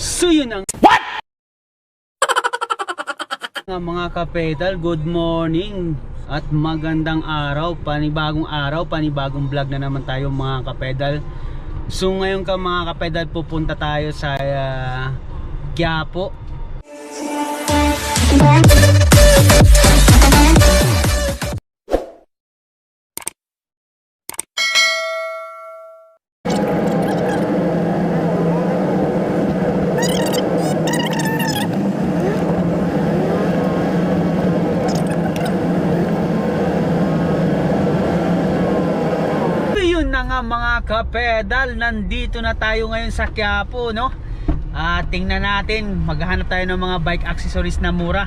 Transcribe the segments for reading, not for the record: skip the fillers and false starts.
So yun ang what? Mga kapedal, good morning at magandang araw, panibagong vlog na naman tayo mga kapedal. So ngayon mga kapedal, pupunta tayo sa Quiapo. Mga kapedal, nandito na tayo ngayon sa Quiapo, no? Tingnan natin, maghahanap tayo ng mga bike accessories na mura.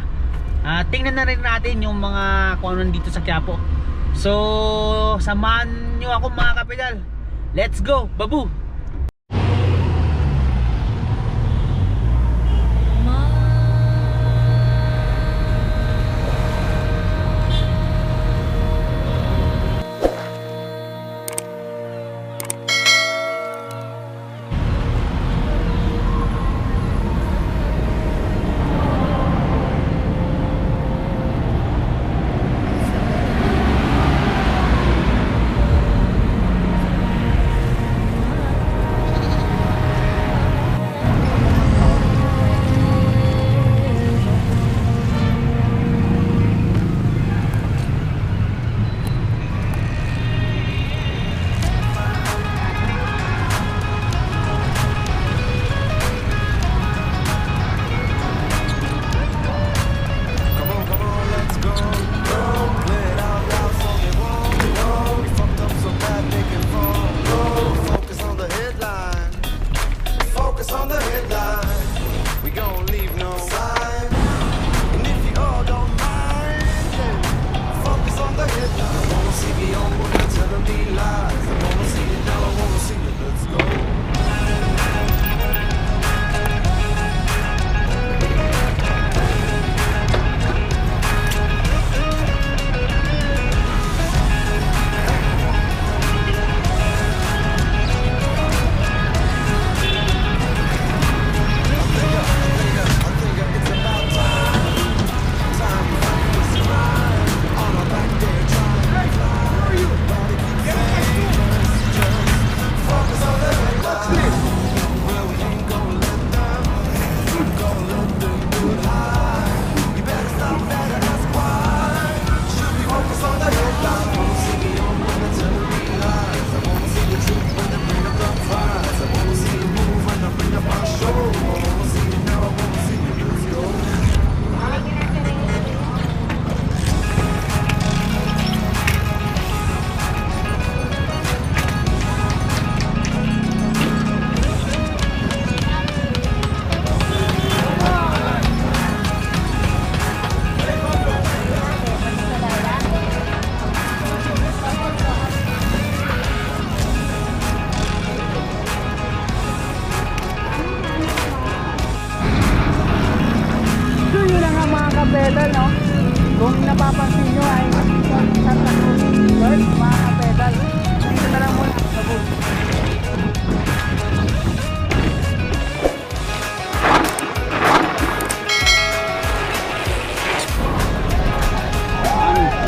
Tingnan na rin natin yung mga kung ano dito sa Quiapo. So, samahan nyo ako mga kapedal. Let's go, babu! Pedal, no? Kung napapansin nyo ay Santa Cruz Resort, mga kapedal. Dito na lang muna sa booth.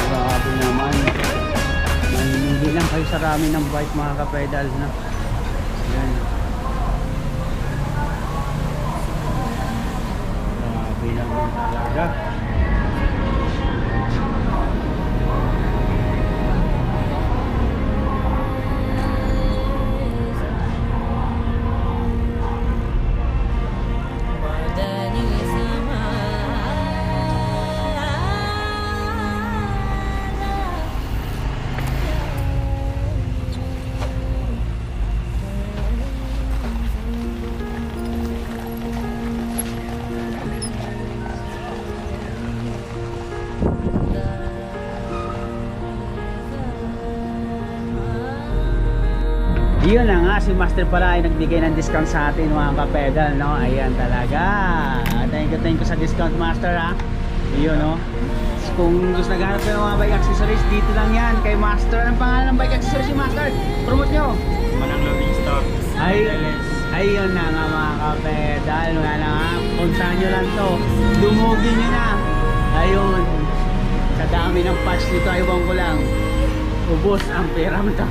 Grabe naman. Hindi lang kayo sa rami ng bike mga kapedal, no? Yan. Grabe naman talaga. Yun na nga, si Master pala ay nagbigay ng discount sa atin mga kapedal, no? Ayan talaga. Thank you sa discount Master, ha. Yun, no? Kung gusto naghanap kayo ng mga bike accessories, dito lang yan kay Master. Anong pangalan ng bike accessories si Master? Promote nyo. Manang Loading Stock. Ay, Ayun na nga mga kapedal, wala na nga, puntahan nyo lang to, dumugin nyo na. Ayun, sa dami ng patch nito, aywan ko lang, ubos ang pera mo to.